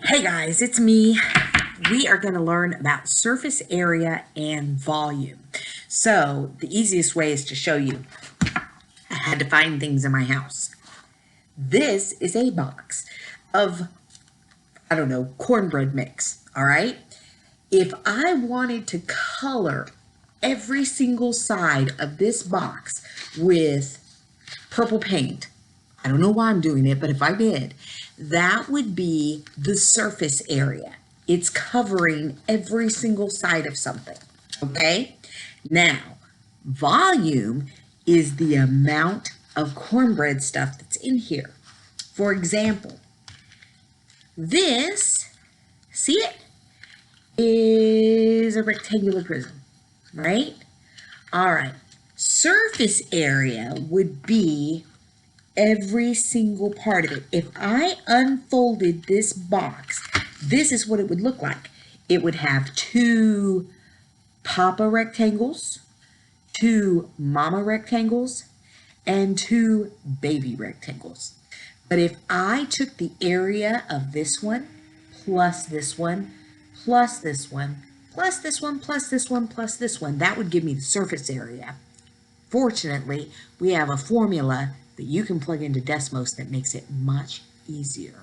Hey guys, it's me. We are going to learn about surface area and volume. So the easiest way is to show you. I had to find things in my house. This is a box of, I don't know, cornbread mix, all right? If I wanted to color every single side of this box with purple paint, I don't know why I'm doing it, but if I did, that would be the surface area. It's covering every single side of something, okay? Now, volume is the amount of cornbread stuff that's in here. For example, this, see it, is a rectangular prism, right? All right, surface area would be every single part of it. If I unfolded this box, this is what it would look like. It would have two Papa rectangles, two Mama rectangles, and two baby rectangles. But if I took the area of this one, plus this one, plus this one, plus this one, plus this one, plus this one, that would give me the surface area. Fortunately, we have a formula that you can plug into Desmos that makes it much easier.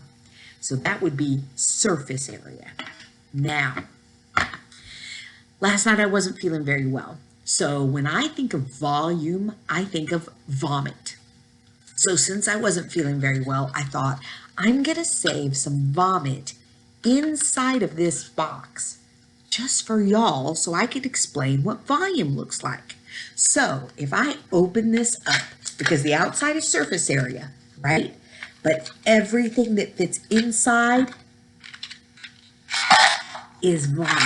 So that would be surface area. Now, last night I wasn't feeling very well. So when I think of volume, I think of vomit. So since I wasn't feeling very well, I thought I'm going to save some vomit inside of this box just for y'all so I could explain what volume looks like. So if I open this up, because the outside is surface area, right? But everything that fits inside is volume.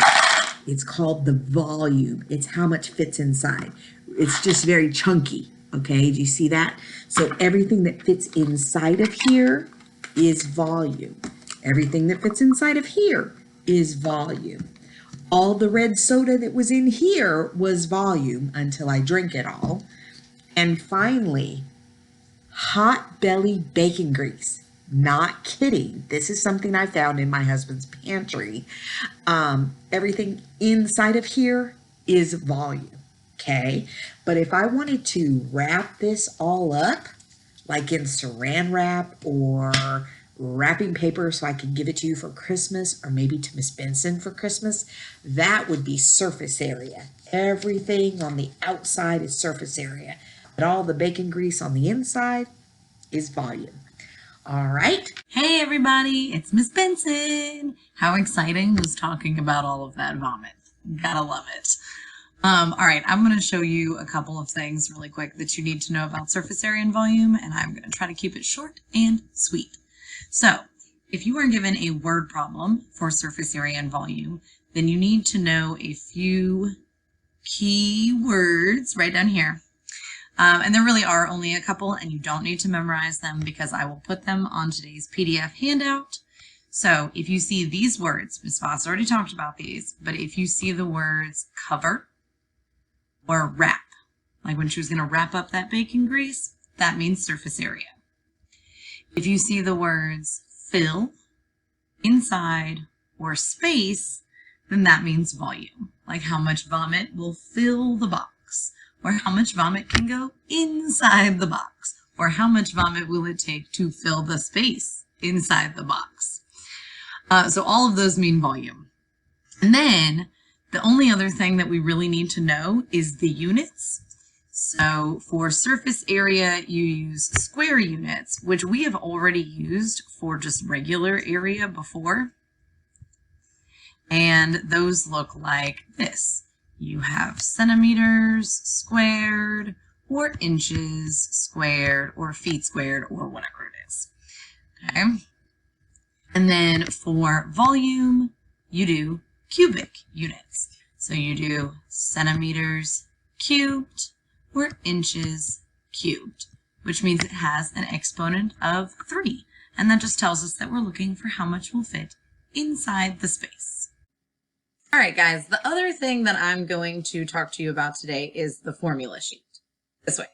It's called the volume. It's how much fits inside. It's just very chunky, okay? Do you see that? So everything that fits inside of here is volume. Everything that fits inside of here is volume. All the red soda that was in here was volume until I drink it all. And finally, hot belly bacon grease. Not kidding. This is something I found in my husband's pantry. Everything inside of here is volume, okay? But if I wanted to wrap this all up, like in saran wrap or wrapping paper so I could give it to you for Christmas or maybe to Miss Benson for Christmas, that would be surface area. Everything on the outside is surface area, but all the bacon grease on the inside is volume. All right. Hey everybody, it's Miss Benson. How exciting was talking about all of that vomit. Gotta love it. All right, I'm going to show you a couple of things really quick that you need to know about surface area and volume, and I'm going to try to keep it short and sweet. So, if you are given a word problem for surface area and volume, then you need to know a few key words right down here. And there really are only a couple, and you don't need to memorize them because I will put them on today's PDF handout. So if you see these words, Ms. Voss already talked about these, but if you see the words cover or wrap, like when she was going to wrap up that bacon grease, that means surface area. If you see the words fill, inside, or space, then that means volume, like how much vomit will fill the box, or how much vomit can go inside the box, or how much vomit will it take to fill the space inside the box. So all of those mean volume. And then the only other thing that we really need to know is the units. So for surface area, you use square units, which we have already used for just regular area before. And those look like this. You have centimeters squared, or inches squared, or feet squared, or whatever it is. Okay. And then for volume, you do cubic units. So you do centimeters cubed, or inches cubed, which means it has an exponent of 3. And that just tells us that we're looking for how much will fit inside the space. All right, guys, the other thing that I'm going to talk to you about today is the formula sheet. This way.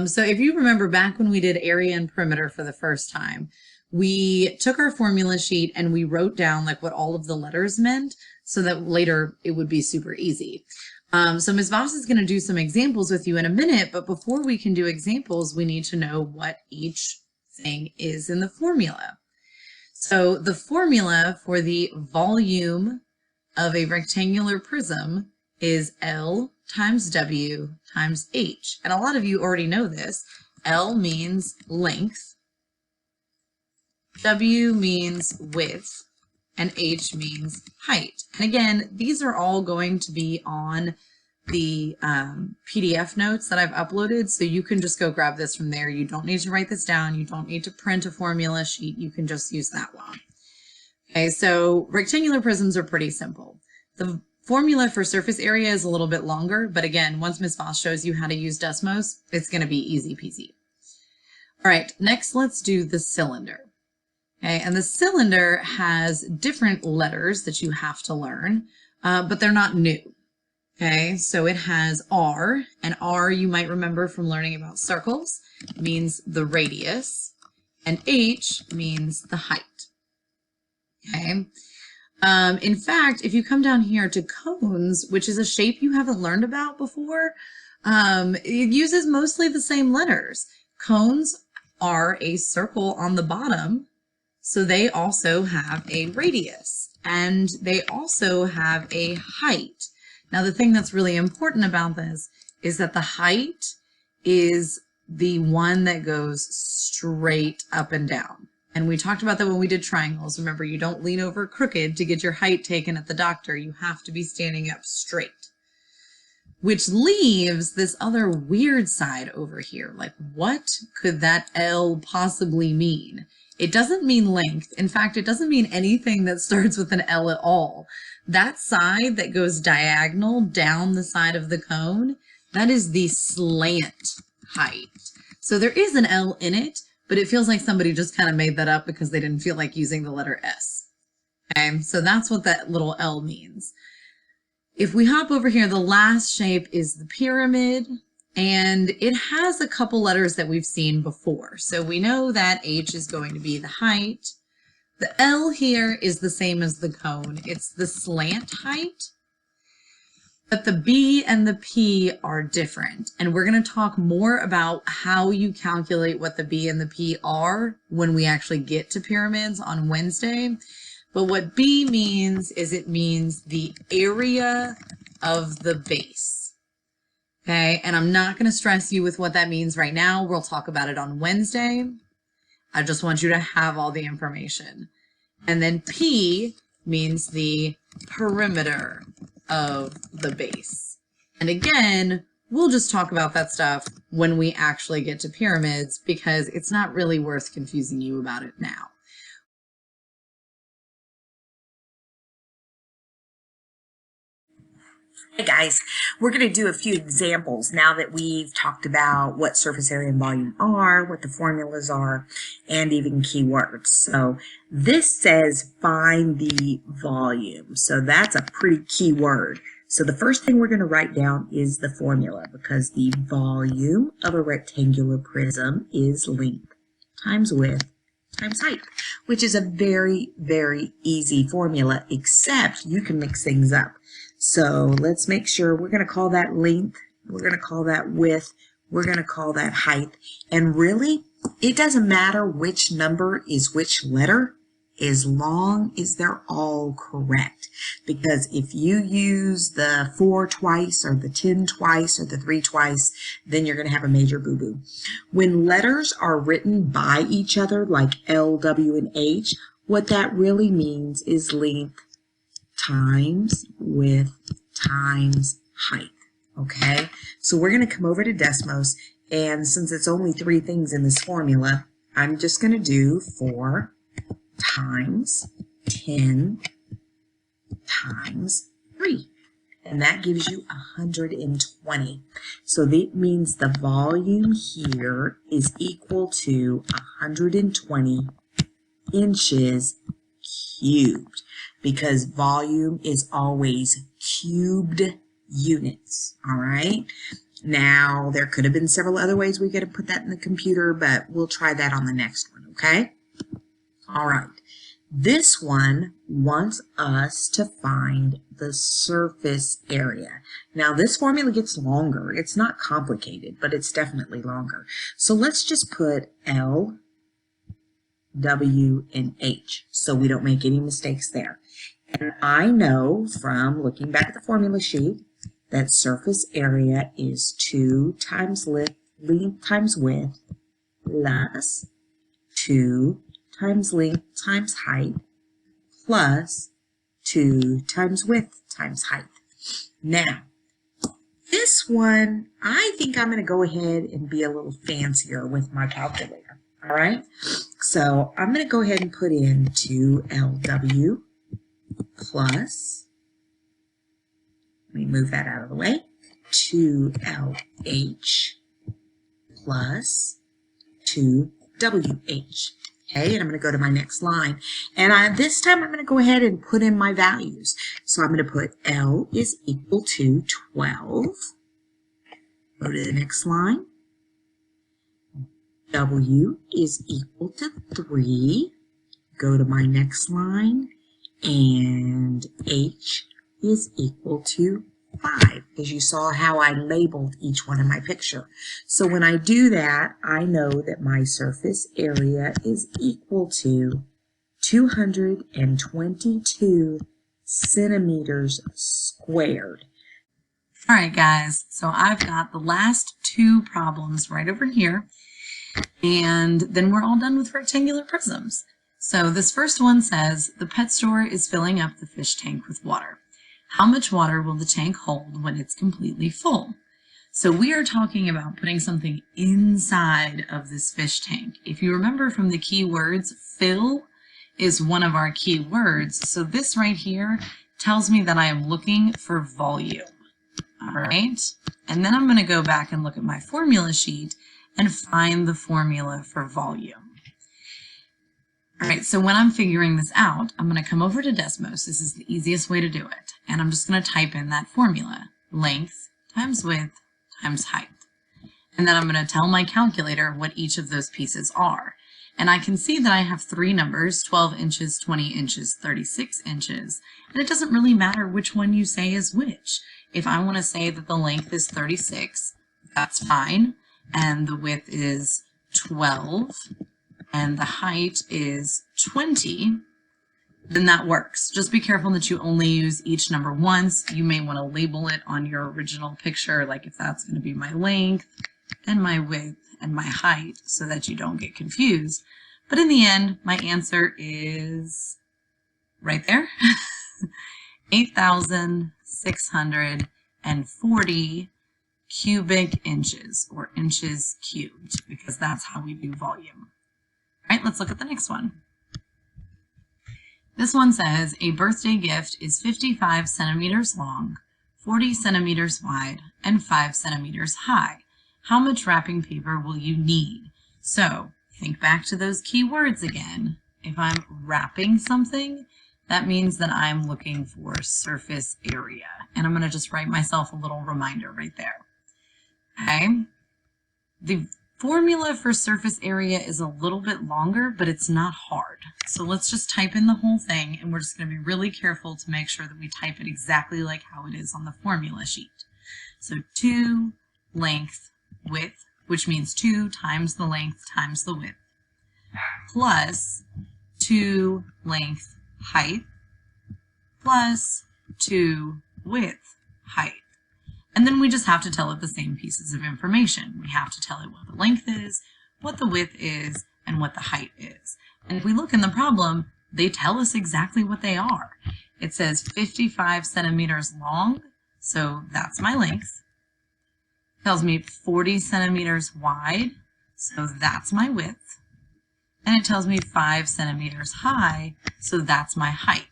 So if you remember back when we did area and perimeter for the first time, we took our formula sheet and we wrote down like what all of the letters meant so that later it would be super easy. So Ms. Voss is going to do some examples with you in a minute, but before we can do examples, we need to know what each thing is in the formula. So the formula for the volume of a rectangular prism is L times W times H. And a lot of you already know this. L means length, W means width, and H means height. And again, these are all going to be on the PDF notes that I've uploaded, so you can just go grab this from there. You don't need to write this down. You don't need to print a formula sheet. You can just use that one. Okay, so rectangular prisms are pretty simple. The formula for surface area is a little bit longer, but again, once Ms. Voss shows you how to use Desmos, it's going to be easy peasy. All right, next let's do the cylinder. Okay, and the cylinder has different letters that you have to learn, but they're not new. Okay, so it has R, and R you might remember from learning about circles, means the radius, and H means the height. Okay, in fact, if you come down here to cones, which is a shape you haven't learned about before, it uses mostly the same letters. Cones are a circle on the bottom, so they also have a radius, and they also have a height. Now, the thing that's really important about this is that the height is the one that goes straight up and down. And we talked about that when we did triangles. Remember, you don't lean over crooked to get your height taken at the doctor. You have to be standing up straight. Which leaves this other weird side over here. Like, what could that L possibly mean? It doesn't mean length. In fact, it doesn't mean anything that starts with an L at all. That side that goes diagonal down the side of the cone, that is the slant height. So there is an L in it, but it feels like somebody just kind of made that up because they didn't feel like using the letter S. Okay, so that's what that little L means. If we hop over here, the last shape is the pyramid, and it has a couple letters that we've seen before. So we know that H is going to be the height. The L here is the same as the cone. It's the slant height. But the B and the P are different. And we're going to talk more about how you calculate what the B and the P are when we actually get to pyramids on Wednesday. But what B means is it means the area of the base. Okay, and I'm not going to stress you with what that means right now. We'll talk about it on Wednesday. I just want you to have all the information. And then P means the perimeter of the base. And again, we'll just talk about that stuff when we actually get to pyramids because it's not really worth confusing you about it now. Hey guys, we're going to do a few examples now that we've talked about what surface area and volume are, what the formulas are, and even keywords. So this says find the volume. So that's a pretty key word. So the first thing we're going to write down is the formula because the volume of a rectangular prism is length times width times height, which is a very, very easy formula, except you can mix things up. So let's make sure we're going to call that length, we're going to call that width, we're going to call that height. And really, it doesn't matter which number is which letter as long as they're all correct. Because if you use the 4 twice or the 10 twice or the 3 twice, then you're going to have a major boo-boo. When letters are written by each other like L, W, and H, what that really means is length times width times height. Okay, so we're going to come over to Desmos, and since it's only 3 things in this formula, I'm just going to do 4 times 10 times 3, and that gives you 120. So that means the volume here is equal to 120 inches cubed, because volume is always cubed units. All right. Now, there could have been several other ways we could have put that in the computer, but we'll try that on the next one, okay? All right. This one wants us to find the surface area. Now this formula gets longer. It's not complicated, but it's definitely longer. So let's just put L, W, and H so we don't make any mistakes there. And I know from looking back at the formula sheet that surface area is 2 times length times width plus 2 times length times height plus 2 times width times height. Now, this one, I think I'm going to go ahead and be a little fancier with my calculator. All right, so I'm going to go ahead and put in 2LW plus, let me move that out of the way, 2LH plus 2WH. Okay, and I'm going to go to my next line. And this time I'm going to go ahead and put in my values. So I'm going to put L is equal to 12. Go to the next line. W is equal to 3. Go to my next line. And H is equal to 5, because you saw how I labeled each one in my picture. So when I do that, I know that my surface area is equal to 222 centimeters squared. All right, guys, so I've got the last two problems right over here, and then we're all done with rectangular prisms. So this first one says, the pet store is filling up the fish tank with water. How much water will the tank hold when it's completely full? So we are talking about putting something inside of this fish tank. If you remember from the key words, fill is one of our key words. So this right here tells me that I am looking for volume. All right. And then I'm going to go back and look at my formula sheet and find the formula for volume. All right, so when I'm figuring this out, I'm going to come over to Desmos. This is the easiest way to do it. And I'm just going to type in that formula, length times width times height. And then I'm going to tell my calculator what each of those pieces are. And I can see that I have three numbers, 12 inches, 20 inches, 36 inches. And it doesn't really matter which one you say is which. If I want to say that the length is 36, that's fine. And the width is 12. And the height is 20, then that works. Just be careful that you only use each number once. You may want to label it on your original picture, like if that's going to be my length and my width and my height, so that you don't get confused. But in the end, my answer is right there, 8,640 cubic inches, or inches cubed, because that's how we do volume. All right, let's look at the next one. This one says a birthday gift is 55 centimeters long, 40 centimeters wide, and 5 centimeters high. How much wrapping paper will you need? So think back to those key words again. If I'm wrapping something, that means that I'm looking for surface area. And I'm going to just write myself a little reminder right there. Okay. The formula for surface area is a little bit longer, but it's not hard. So let's just type in the whole thing, and we're just going to be really careful to make sure that we type it exactly like how it is on the formula sheet. So 2 length width, which means 2 times the length times the width, plus 2 length height, plus 2 width height. And then we just have to tell it the same pieces of information. We have to tell it what the length is, what the width is, and what the height is. And if we look in the problem, they tell us exactly what they are. It says 55 centimeters long, so that's my length. It tells me 40 centimeters wide, so that's my width. And it tells me 5 centimeters high, so that's my height.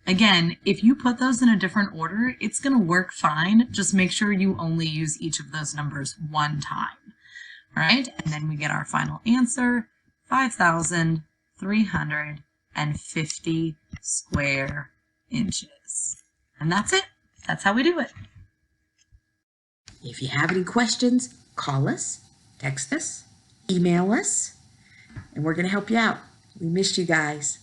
Again, if you put those in a different order, it's going to work fine. Just make sure you only use each of those numbers one time. All right, and then we get our final answer, 5,350 square inches. And that's it. That's how we do it. If you have any questions, call us, text us, email us, and we're going to help you out. We missed you guys.